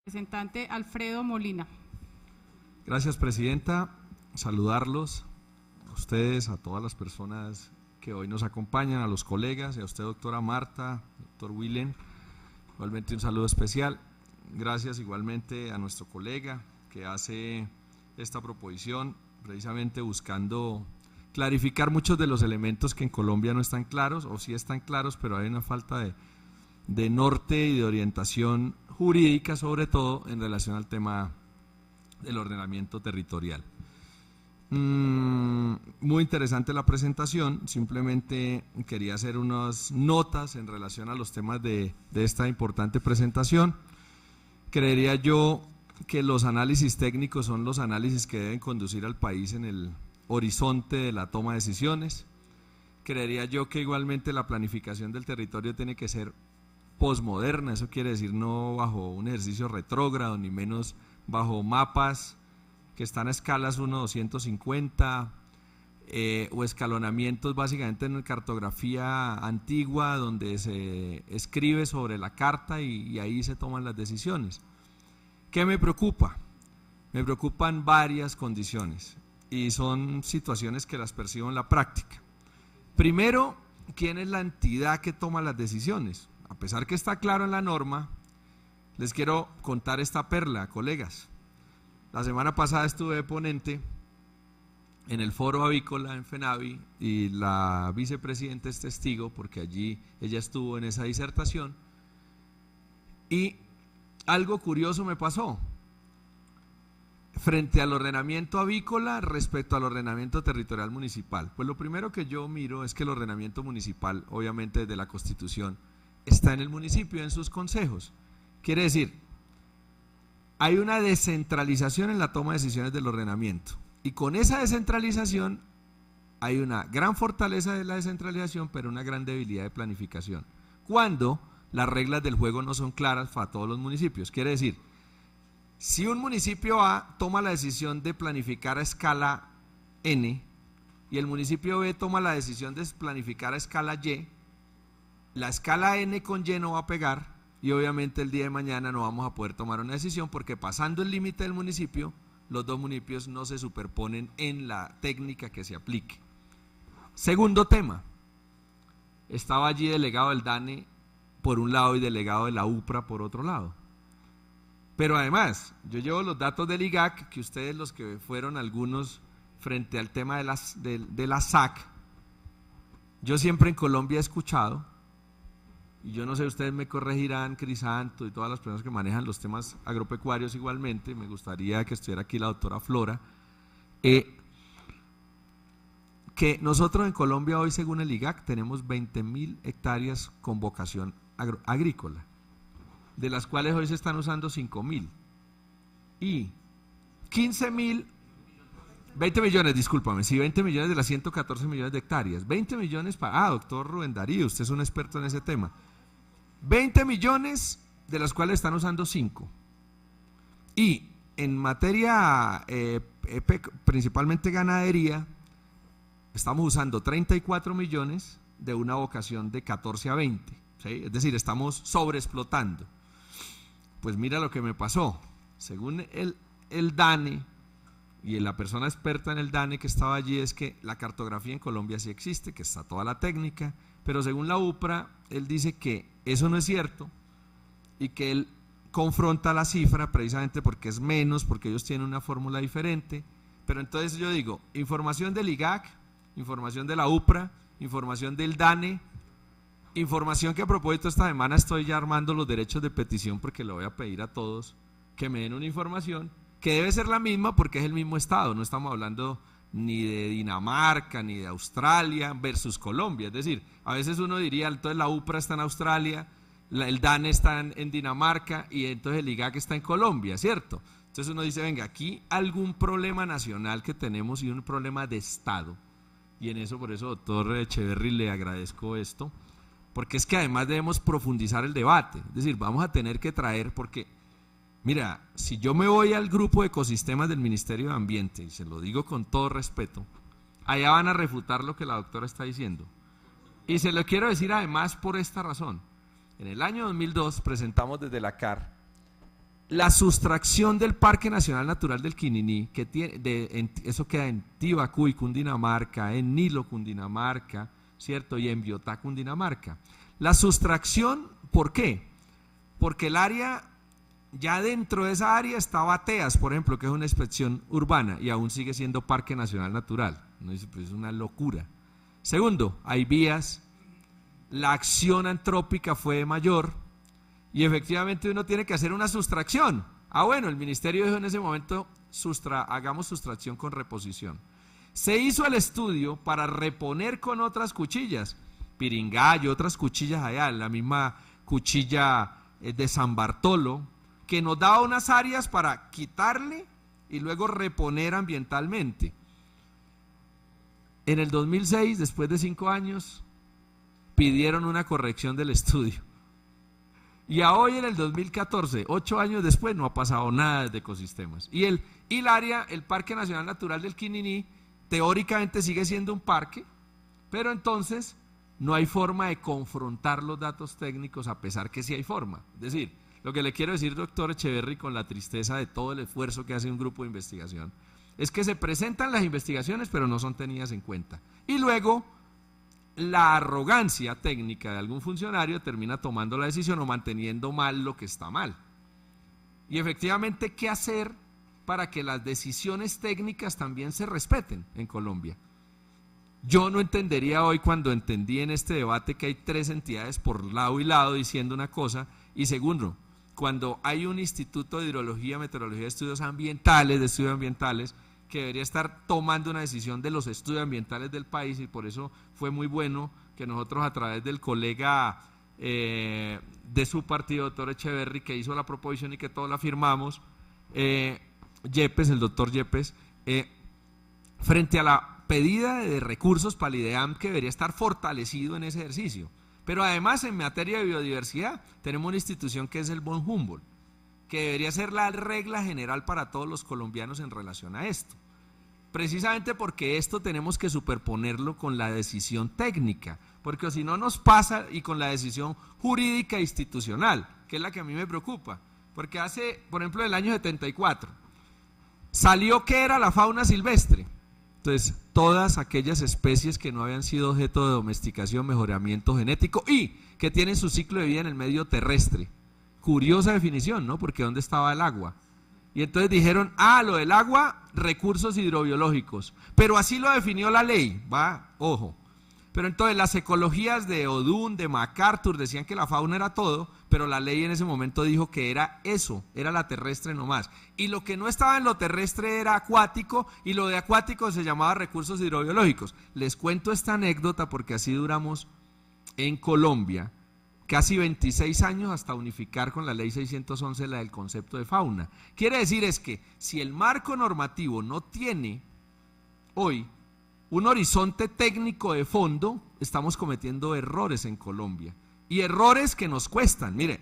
Representante Alfredo Molina. Gracias, presidenta. Saludarlos a ustedes, a todas las personas que hoy nos acompañan, a los colegas, y a usted, doctora Marta, doctor Willem. Igualmente un saludo especial. Gracias igualmente a nuestro colega que hace esta proposición, precisamente buscando clarificar muchos de los elementos que en Colombia no están claros, o sí están claros, pero hay una falta de norte y de orientación jurídica, sobre todo en relación al tema del ordenamiento territorial. Muy interesante la presentación, simplemente quería hacer unas notas en relación a los temas de esta importante presentación. Creería yo que los análisis técnicos son los análisis que deben conducir al país en el horizonte de la toma de decisiones. Creería yo que igualmente la planificación del territorio tiene que ser posmoderna, eso quiere decir no bajo un ejercicio retrógrado, ni menos bajo mapas que están a escalas 1:250 o escalonamientos básicamente en cartografía antigua donde se escribe sobre la carta y ahí se toman las decisiones. ¿Qué me preocupa? Me preocupan varias condiciones y son situaciones que las percibo en la práctica. Primero, ¿quién es la entidad que toma las decisiones? A pesar que está claro en la norma, les quiero contar esta perla, colegas. La semana pasada estuve de ponente en el foro avícola en FENAVI y la vicepresidenta es testigo porque allí ella estuvo en esa disertación y algo curioso me pasó frente al ordenamiento avícola respecto al ordenamiento territorial municipal. Pues lo primero que yo miro es que el ordenamiento municipal, obviamente desde la Constitución, está en el municipio, en sus consejos. Quiere decir, hay una descentralización en la toma de decisiones del ordenamiento y con esa descentralización hay una gran fortaleza de la descentralización, pero una gran debilidad de planificación. Cuando las reglas del juego no son claras para todos los municipios. Quiere decir, si un municipio A toma la decisión de planificar a escala N y el municipio B toma la decisión de planificar a escala Y, la escala N con Y no va a pegar y obviamente el día de mañana no vamos a poder tomar una decisión porque pasando el límite del municipio, los dos municipios no se superponen en la técnica que se aplique. Segundo tema, estaba allí delegado del DANE por un lado y delegado de la UPRA por otro lado. Pero además, yo llevo los datos del IGAC, que ustedes los que fueron algunos frente al tema de la SAC, yo siempre en Colombia he escuchado, y yo no sé, ustedes me corregirán, Crisanto y todas las personas que manejan los temas agropecuarios igualmente, me gustaría que estuviera aquí la doctora Flora, que nosotros en Colombia hoy, según el IGAC, tenemos 20.000 hectáreas con vocación agrícola, de las cuales hoy se están usando 5.000 y 15.000, 20 millones, discúlpame, sí, 20 millones de las 114 millones de hectáreas, 20 millones para, doctor Rubén Darío, usted es un experto en ese tema, 20 millones de las cuales están usando 5 y en materia principalmente ganadería, estamos usando 34 millones de una vocación de 14 a 20, ¿sí? Es decir, estamos sobreexplotando. Pues mira lo que me pasó, según el DANE y la persona experta en el DANE que estaba allí, es que la cartografía en Colombia sí existe, que está toda la técnica, pero según la UPRA, él dice que eso no es cierto y que él confronta la cifra precisamente porque es menos, porque ellos tienen una fórmula diferente, pero entonces yo digo, información del IGAC, información de la UPRA, información del DANE, información que a propósito esta semana estoy ya armando los derechos de petición porque le voy a pedir a todos que me den una información que debe ser la misma porque es el mismo estado, no estamos hablando ni de Dinamarca ni de Australia versus Colombia, es decir, a veces uno diría, entonces la UPRA está en Australia, el DANE está en Dinamarca y entonces el IGAC está en Colombia, ¿cierto? Entonces uno dice, venga, aquí algún problema nacional que tenemos y un problema de estado, y en eso, por eso, doctor Echeverry, le agradezco esto, porque es que además debemos profundizar el debate, es decir, vamos a tener que traer, porque mira, si yo me voy al grupo de ecosistemas del Ministerio de Ambiente, y se lo digo con todo respeto, allá van a refutar lo que la doctora está diciendo. Y se lo quiero decir además por esta razón. En el año 2002 presentamos desde la CAR la sustracción del Parque Nacional Natural del Quininí, que tiene, eso queda en Tibacuy, Cundinamarca, en Nilo, Cundinamarca, ¿cierto? Y en Biotá, Cundinamarca. La sustracción, ¿por qué? Porque el área, ya dentro de esa área está Bateas, por ejemplo, que es una expresión urbana y aún sigue siendo Parque Nacional Natural. ¿No? Es una locura. Segundo, hay vías, la acción antrópica fue mayor y efectivamente uno tiene que hacer una sustracción. Bueno, el ministerio dijo en ese momento, hagamos sustracción con reposición. Se hizo el estudio para reponer con otras cuchillas, Piringallo, otras cuchillas allá, la misma cuchilla de San Bartolo, que nos daba unas áreas para quitarle y luego reponer ambientalmente. En el 2006, después de 5 años, pidieron una corrección del estudio. Y a hoy, en el 2014, 8 años después, no ha pasado nada de ecosistemas. Y el área, el Parque Nacional Natural del Quininí, teóricamente sigue siendo un parque, pero entonces no hay forma de confrontar los datos técnicos, a pesar que sí hay forma. Es decir, lo que le quiero decir, doctor Echeverry, con la tristeza de todo el esfuerzo que hace un grupo de investigación, es que se presentan las investigaciones, pero no son tenidas en cuenta. Y luego, la arrogancia técnica de algún funcionario termina tomando la decisión o manteniendo mal lo que está mal. Y efectivamente, ¿qué hacer para que las decisiones técnicas también se respeten en Colombia? Yo no entendería hoy, cuando entendí en este debate que hay 3 entidades por lado y lado diciendo una cosa, y segundo, cuando hay un Instituto de Hidrología, Meteorología, de Estudios Ambientales, que debería estar tomando una decisión de los estudios ambientales del país, y por eso fue muy bueno que nosotros, a través del colega de su partido, doctor Echeverry, que hizo la proposición y que todos la firmamos, Yepes, el doctor Yepes, frente a la pedida de recursos para el IDEAM, que debería estar fortalecido en ese ejercicio. Pero además, en materia de biodiversidad, tenemos una institución que es el Von Humboldt, que debería ser la regla general para todos los colombianos en relación a esto. Precisamente porque esto tenemos que superponerlo con la decisión técnica, porque si no nos pasa, y con la decisión jurídica e institucional, que es la que a mí me preocupa. Porque hace, por ejemplo, el año 74, salió que era la fauna silvestre. Entonces, todas aquellas especies que no habían sido objeto de domesticación, mejoramiento genético y que tienen su ciclo de vida en el medio terrestre. Curiosa definición, ¿no? Porque ¿dónde estaba el agua? Y entonces dijeron, lo del agua, recursos hidrobiológicos. Pero así lo definió la ley, ojo. Pero entonces las ecologías de Odún, de MacArthur, decían que la fauna era todo, pero la ley en ese momento dijo que era eso, era la terrestre nomás. Y lo que no estaba en lo terrestre era acuático, y lo de acuático se llamaba recursos hidrobiológicos. Les cuento esta anécdota porque así duramos en Colombia casi 26 años hasta unificar con la ley 611 la del concepto de fauna. Quiere decir es que si el marco normativo no tiene hoy un horizonte técnico de fondo, estamos cometiendo errores en Colombia, y errores que nos cuestan. Mire,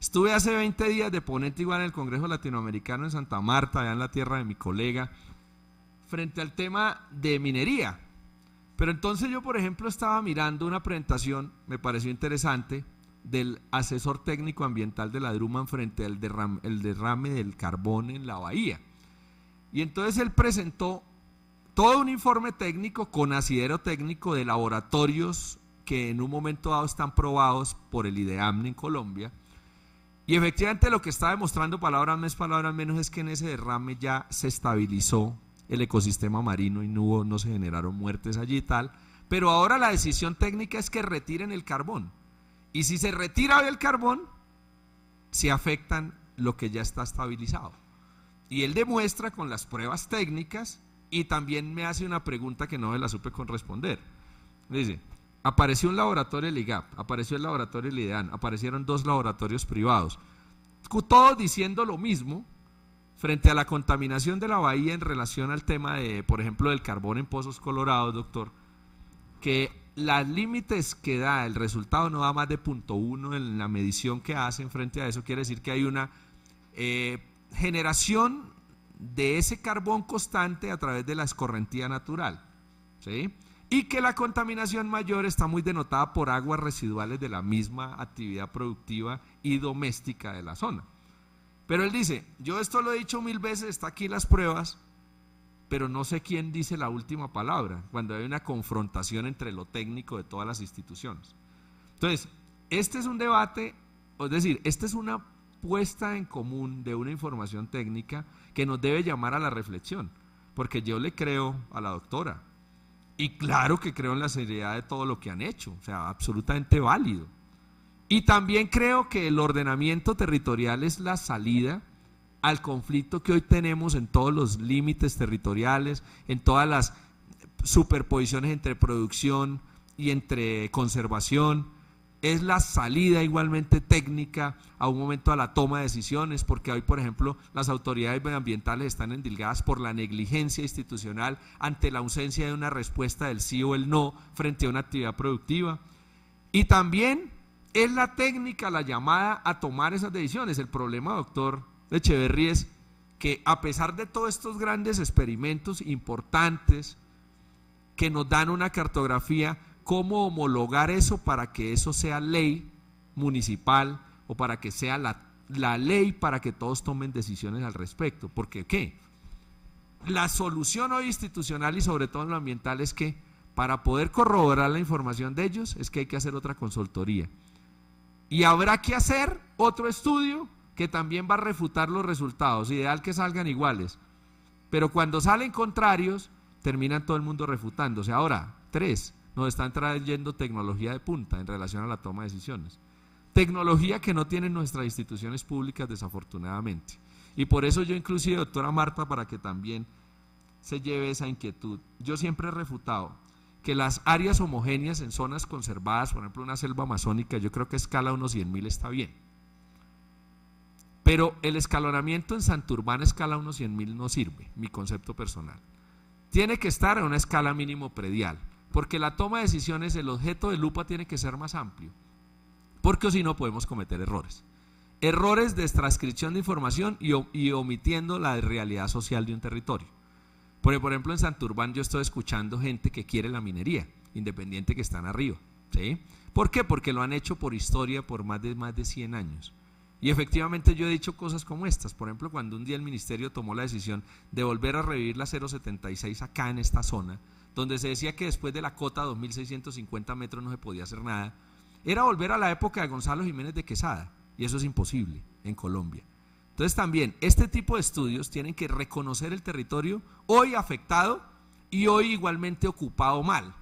estuve hace 20 días de ponente igual en el Congreso Latinoamericano en Santa Marta, allá en la tierra de mi colega, frente al tema de minería. Pero entonces yo, por ejemplo, estaba mirando una presentación, me pareció interesante, del asesor técnico ambiental de la Drummond frente al derrame del carbón en la bahía. Y entonces él presentó todo un informe técnico con asidero técnico de laboratorios que en un momento dado están probados por el IDEAM en Colombia, y efectivamente lo que está demostrando, palabras más, palabras menos, es que en ese derrame ya se estabilizó el ecosistema marino y no se generaron muertes allí y tal, pero ahora la decisión técnica es que retiren el carbón, y si se retira hoy el carbón, se afectan lo que ya está estabilizado. Y él demuestra con las pruebas técnicas. Y también me hace una pregunta que no me la supe corresponder. Dice, apareció un laboratorio del IGAP, apareció el laboratorio del IDEAN, aparecieron 2 laboratorios privados, todos diciendo lo mismo frente a la contaminación de la bahía en relación al tema de, por ejemplo, del carbón en Pozos Colorados, doctor, que los límites que da el resultado no da más de 0.1 en la medición que hacen frente a eso. Quiere decir que hay una generación de ese carbón constante a través de la escorrentía natural, ¿sí? Y que la contaminación mayor está muy denotada por aguas residuales de la misma actividad productiva y doméstica de la zona. Pero él dice, yo esto lo he dicho 1000 veces, está aquí las pruebas, pero no sé quién dice la última palabra cuando hay una confrontación entre lo técnico de todas las instituciones. Entonces, este es un debate, es decir, esta es una puesta en común de una información técnica que nos debe llamar a la reflexión, porque yo le creo a la doctora, y claro que creo en la seriedad de todo lo que han hecho, o sea, absolutamente válido. Y también creo que el ordenamiento territorial es la salida al conflicto que hoy tenemos en todos los límites territoriales, en todas las superposiciones entre producción y entre conservación. Es la salida igualmente técnica a un momento a la toma de decisiones, porque hoy, por ejemplo, las autoridades medioambientales están endilgadas por la negligencia institucional ante la ausencia de una respuesta del sí o el no frente a una actividad productiva. Y también es la técnica la llamada a tomar esas decisiones. El problema, doctor Echeverry, es que a pesar de todos estos grandes experimentos importantes que nos dan una cartografía, cómo homologar eso para que eso sea ley municipal o para que sea la ley para que todos tomen decisiones al respecto. Porque ¿qué? La solución hoy institucional y sobre todo en lo ambiental es que para poder corroborar la información de ellos es que hay que hacer otra consultoría. Y habrá que hacer otro estudio que también va a refutar los resultados, ideal que salgan iguales. Pero cuando salen contrarios, terminan todo el mundo refutándose. Ahora, 3, nos están trayendo tecnología de punta en relación a la toma de decisiones. Tecnología que no tienen nuestras instituciones públicas, desafortunadamente. Y por eso yo inclusive, doctora Marta, para que también se lleve esa inquietud, yo siempre he refutado que las áreas homogéneas en zonas conservadas, por ejemplo una selva amazónica, yo creo que a escala unos 100.000 está bien. Pero el escalonamiento en Santurbán a escala unos 100.000 no sirve, mi concepto personal. Tiene que estar a una escala mínimo predial, porque la toma de decisiones, el objeto de lupa tiene que ser más amplio, porque si no podemos cometer errores. Errores de transcripción de información y omitiendo la realidad social de un territorio. Por ejemplo, en Santurbán yo estoy escuchando gente que quiere la minería, independiente que están arriba, ¿sí? ¿Por qué? Porque lo han hecho por historia por más de 100 años. Y efectivamente yo he dicho cosas como estas. Por ejemplo, cuando un día el ministerio tomó la decisión de volver a revivir la 076 acá en esta zona, donde se decía que después de la cota 2.650 metros no se podía hacer nada, era volver a la época de Gonzalo Jiménez de Quesada, y eso es imposible en Colombia. Entonces también este tipo de estudios tienen que reconocer el territorio hoy afectado y hoy igualmente ocupado mal,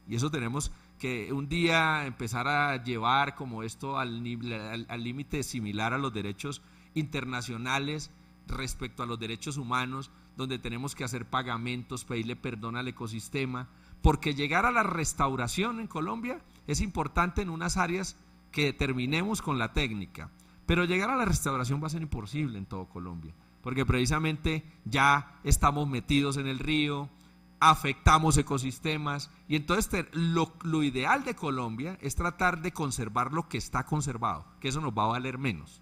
y eso tenemos que un día empezar a llevar como esto al límite similar a los derechos internacionales respecto a los derechos humanos, donde tenemos que hacer pagamentos, pedirle perdón al ecosistema, porque llegar a la restauración en Colombia es importante en unas áreas que terminemos con la técnica, pero llegar a la restauración va a ser imposible en todo Colombia, porque precisamente ya estamos metidos en el río, afectamos ecosistemas, y entonces lo ideal de Colombia es tratar de conservar lo que está conservado, que eso nos va a valer menos.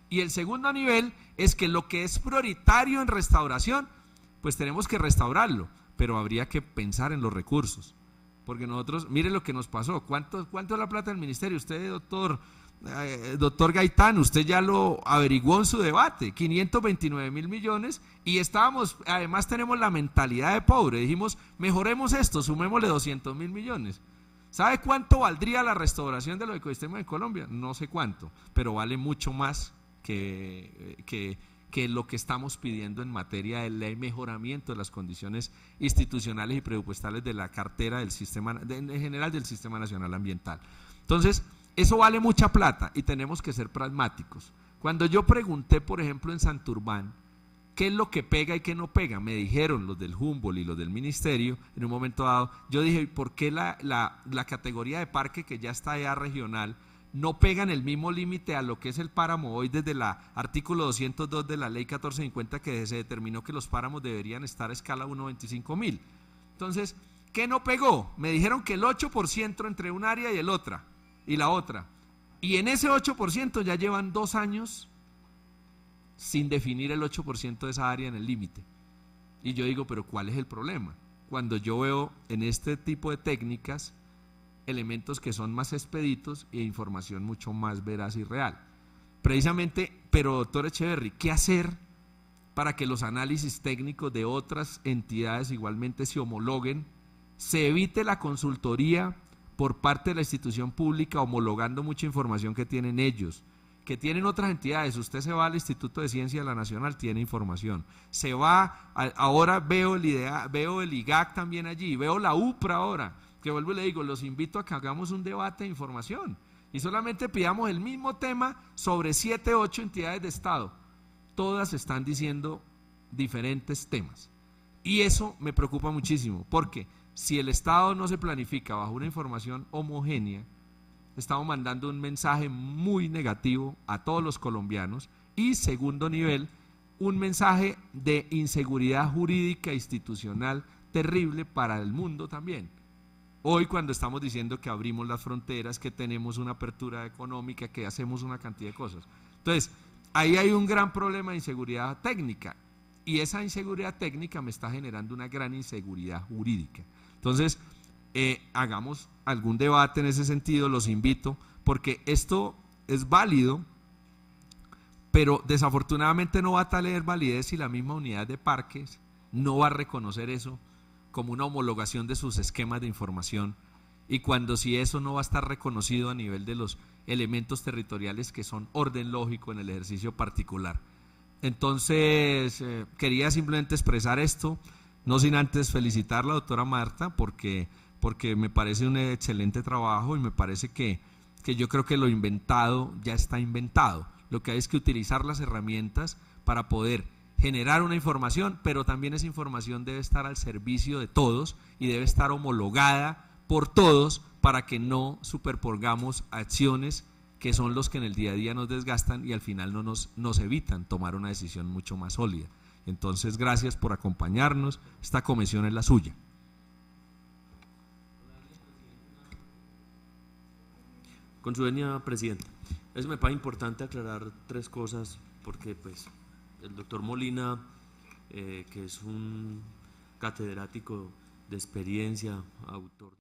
Y el segundo nivel es que lo que es prioritario en restauración, pues tenemos que restaurarlo, pero habría que pensar en los recursos, porque nosotros, mire lo que nos pasó, ¿cuánto es la plata del ministerio? Usted, doctor Gaitán, usted ya lo averiguó en su debate, 529.000 millones, y además tenemos la mentalidad de pobre, dijimos, mejoremos esto, sumémosle 200.000 millones. ¿Sabe cuánto valdría la restauración de los ecosistemas en Colombia? No sé cuánto, pero vale mucho más que lo que estamos pidiendo en materia del mejoramiento de las condiciones institucionales y presupuestales de la cartera del sistema, en general del Sistema Nacional Ambiental. Entonces, eso vale mucha plata y tenemos que ser pragmáticos. Cuando yo pregunté, por ejemplo, en Santurbán, ¿qué es lo que pega y qué no pega? Me dijeron los del Humboldt y los del ministerio, en un momento dado, yo dije, ¿por qué la categoría de parque que ya está allá regional no pegan el mismo límite a lo que es el páramo hoy desde el artículo 202 de la ley 1450, que se determinó que los páramos deberían estar a escala 1.25.000? Entonces, ¿qué no pegó? Me dijeron que el 8% entre un área y la otra, y en ese 8% ya llevan 2 años sin definir el 8% de esa área en el límite. Y yo digo, pero ¿cuál es el problema? Cuando yo veo en este tipo de técnicas elementos que son más expeditos e información mucho más veraz y real. Precisamente pero doctor Echeverry, ¿qué hacer para que los análisis técnicos de otras entidades igualmente se homologuen, se evite la consultoría por parte de la institución pública homologando mucha información que tienen ellos, que tienen otras entidades? Usted se va al Instituto de Ciencia de la Nacional, tiene información, se va, ahora veo el IGAC también allí, veo la UPRA ahora, que vuelvo y le digo, los invito a que hagamos un debate de información y solamente pidamos el mismo tema sobre 7, 8 entidades de Estado. Todas están diciendo diferentes temas. Y eso me preocupa muchísimo, porque si el Estado no se planifica bajo una información homogénea, estamos mandando un mensaje muy negativo a todos los colombianos y, segundo nivel, un mensaje de inseguridad jurídica institucional terrible para el mundo también. Hoy, cuando estamos diciendo que abrimos las fronteras, que tenemos una apertura económica, que hacemos una cantidad de cosas. Entonces, ahí hay un gran problema de inseguridad técnica y esa inseguridad técnica me está generando una gran inseguridad jurídica. Entonces, hagamos algún debate en ese sentido, los invito, porque esto es válido, pero desafortunadamente no va a tener validez si la misma unidad de parques no va a reconocer eso como una homologación de sus esquemas de información, y cuando si eso no va a estar reconocido a nivel de los elementos territoriales que son orden lógico en el ejercicio particular. Entonces, quería simplemente expresar esto, no sin antes felicitar a la doctora Marta, porque me parece un excelente trabajo y me parece que yo creo que lo inventado ya está inventado. Lo que hay es que utilizar las herramientas para poder generar una información, pero también esa información debe estar al servicio de todos y debe estar homologada por todos para que no superpongamos acciones que son los que en el día a día nos desgastan y al final no nos evitan tomar una decisión mucho más sólida. Entonces, gracias por acompañarnos. Esta comisión es la suya. Con su venia, presidente. Eso me parece importante aclarar 3 cosas, porque pues el doctor Molina, que es un catedrático de experiencia, autor